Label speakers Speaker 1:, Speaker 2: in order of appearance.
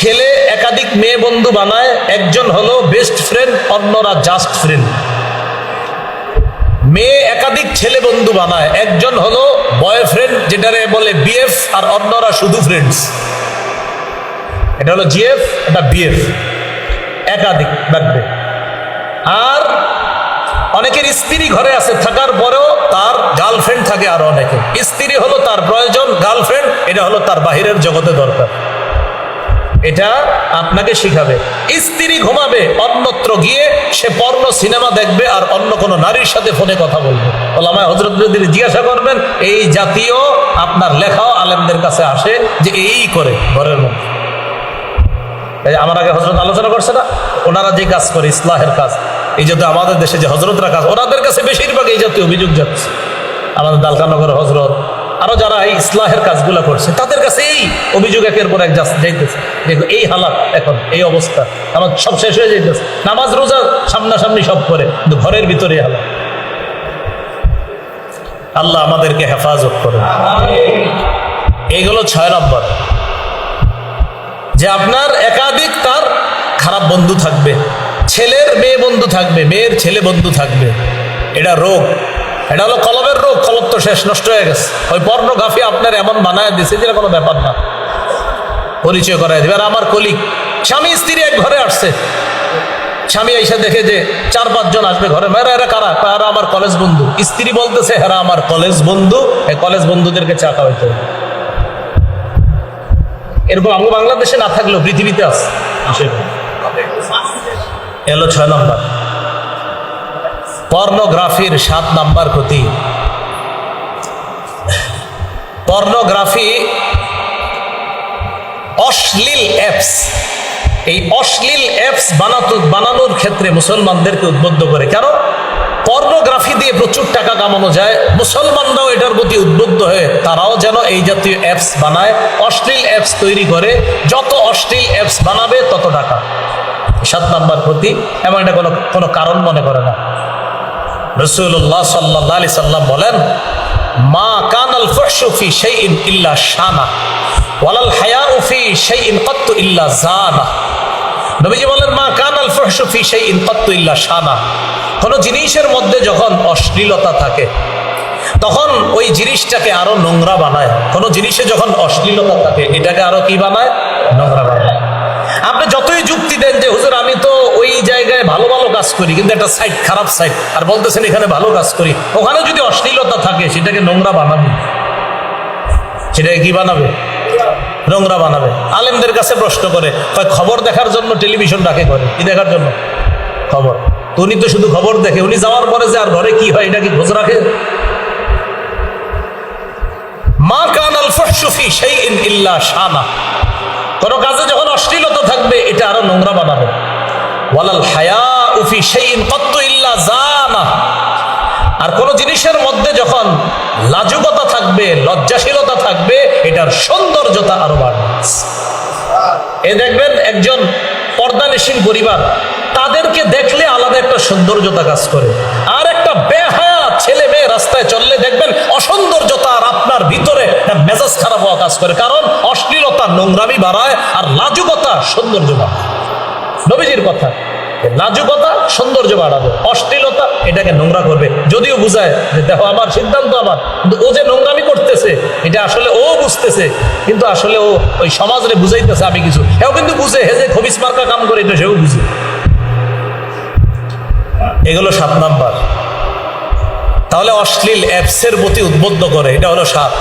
Speaker 1: ছেলে একাধিক মেয়ে বন্ধু বানায়, একজন হলো বেস্ট ফ্রেন্ড, অন্যরা জাস্ট ফ্রেন্ড। মেয়ে একাধিক ছেলে বন্ধু বানায়, একজন হলো বয়ফ্রেন্ড যেটারে বলে বিএফ, আর অন্যরা শুধু ফ্রেন্ডস। এটা হলো জিএফ, এটা বিএফ, একাধিক রাখবে। আর অনেকের স্ত্রী ঘরে আছে, থাকার পরেও তার গার্লফ্রেন্ড থাকে। আর অনেকে স্ত্রী হলো তার প্রয়োজন, গার্লফ্রেন্ড এটা হলো তার বাহিরের জগতে দরকার। এটা আপনাকে শিখাবে। স্ত্রী ঘুমাবে, অন্যত্র গিয়ে সে পর্ণ সিনেমা দেখবে আর অন্য কোনো নারীর সাথে ফোনে কথা বলবে। ওলামায়ে হযরত যদি জিজ্ঞাসা করবেন, এই জাতীয় আপনার লেখাও আলেমদের কাছে আসে যে এই করে ঘরের মধ্যে। আমার আগে হযরত আলোচনা করছে না, ওনারা যে কাজ করে ইসলাহের কাজ, এই জাতীয় আমাদের দেশে যে হযরতরা কাজ, ওনাদের কাছে বেশিরভাগ এই জাতীয় অভিযোগ যাচ্ছে। আমাদের দালকানগর হযরত, আরো যারা এই ইসলাহের কাজগুলো করছে, তাদের কাছে এই অভিযোগ একের পর এক যাইতেছে। দেখো এই হালাত, এখন এই অবস্থা, আমার সব শেষ হয়ে যাইতেছে। নামাজ রোজা সামনাসামনি সব করে, কিন্তু ঘরের ভিতরে হালাত। আল্লাহ আমাদেরকে হেফাজত করে। এইগুলো 6 নম্বর, যে আপনার একাধিক তার খারাপ বন্ধু থাকবে, ছেলের মেয়ে বন্ধু থাকবে, মেয়ের ছেলে বন্ধু থাকবে। এটা রোগ, এটা হলো কলবের রোগ। কলব তো শেষ, নষ্ট হয়ে গেছে। ওই পর্নোগ্রাফি আপনার এমন বানায় দিছে যেটা কোনো ব্যাপার না, পরিচয় করাই দিবে। আর আমার কলিগ, স্বামী স্ত্রী এক ঘরে আসছে, স্বামী এসে দেখে যে 4-5 জন আসবে ঘরে, মেয়েরা এরা কারা? এরা আমার কলেজ বন্ধু। স্ত্রী বলতেছে এরা আমার কলেজ বন্ধু, এই কলেজ বন্ধুদেরকে চা খাওয়াইতে হবে। এরকম আমাদের বাংলাদেশে না থাকলেও পৃথিবীতে আছে। এলো 6 নম্বর। পর্নোগ্রাফির 7 নাম্বার ক্ষতি। পর্নোগ্রাফি অশ্লীল অ্যাপস, এই অশ্লীল অ্যাপস বানানোর ক্ষেত্রে মুসলমানদেরকে উদ্বুদ্ধ করে। কেন? পর্নোগ্রাফি দিয়ে প্রচুর টাকা কামানো যায়। মুসলমানরাও এটার প্রতি উদ্বুদ্ধ হয়ে তারাও যেন এই জাতীয় অ্যাপস বানায়, অশ্লীল অ্যাপস তৈরি করে। যত অশ্লীল অ্যাপস বানাবে তত টাকা। 7 নাম্বার ক্ষতি, এমন এটা কোনো কারণ মনে করে না। রাসূলুল্লাহ সাল্লাল্লাহু আলাইহি সাল্লাম বলেন, মা কানাল ফুহশু ফি শাইইন ইল্লা শানা ওয়ালাল হায়াউ ফি শাইইন কাত্তু ইল্লা জানা। নবীজি বলেন, মা কানাল ফুহশু ফি শাইইন কাত্তু ইল্লা শানা। কোন জিনিসের মধ্যে যখন অশ্লীলতা থাকে তখন ওই জিনিসটাকে আরো নোংরা বানায়। কোন জিনিসে যখন অশ্লীলতা থাকে এটাকে আরো কি বানায়? নোংরা বানায়। আপনি যতই যুক্তি দেন যে হুজুর আমি তো ওই জায়গায় ভালো ভালো কাজ করি, কিন্তু একটা সাইড খারাপ সাইড, আর বলতেছেন এখানে ভালো কাজ করি, ওখানে যদি অশ্লীলতা থাকে সেটাকে নোংরা বানাবে। সেটাকে কি বানাবে? নোংরা বানাবে। আলেমদের কাছে প্রশ্ন করে, খবর দেখার জন্য টেলিভিশন রাখে ঘরে, কি দেখার জন্য? খবর। তো উনি তো শুধু খবর দেখে, উনি যাওয়ার পরে যে আর ঘরে কি হয় এটা কি খোঁজ রাখে? মা কানাল ফুহশু ফি শাইইন ইল্লা শানা। কোন কাজে যখন অশ্লীলতা থাকবে এটা আরো নোংরা বানাবে। ওয়ালাল হায়াউ ফি শাইইন কাত্তু ইল্লা জানা। আর কোন জিনিসের মধ্যে যখন লাজুকতা থাকবে, লজ্জাশীলতা থাকবে, এটার সৌন্দর্যতা আরো বাড়বে। এ দেখবেন একজন পর্দানিশীন পরিবার, তাদেরকে দেখলে আলাদা একটা সৌন্দর্যতা কাজ করে। আর একটা বেহায়া ছেলে মেয়ে রাস্তায় চললে দেখবেন অসৌন্দর্যতা আর আপনার ভিতরে মেজাজ খারাপ হওয়া কাজ করে। কারণ অশ্লীলতা নোংরামি বাড়ায়, আর লাজুকতা সৌন্দর্য বাড়ায়। নবীজির কথা, লাজুকতা সৌন্দর্য বাড়াবে, অশ্লীলতা এটাকে নোংরা করবে। যদিও বুঝায় যে দেখো আমার সিদ্ধান্ত আমার, কিন্তু ও যে নোংরামি করতেছে এটা আসলে ও বুঝতেছে, কিন্তু আসলে ও ওই সমাজে বুঝাইতেছে আমি কিছু। এও কিন্তু বুঝে, হে যে খবিস মার্কা কাম করে এটা সেও বুঝে। এগুলো 7 নাম্বার। তাহলে অশ্লীল অ্যাপসের প্রতি উদ্বুদ্ধ করে, এটা হলো 7।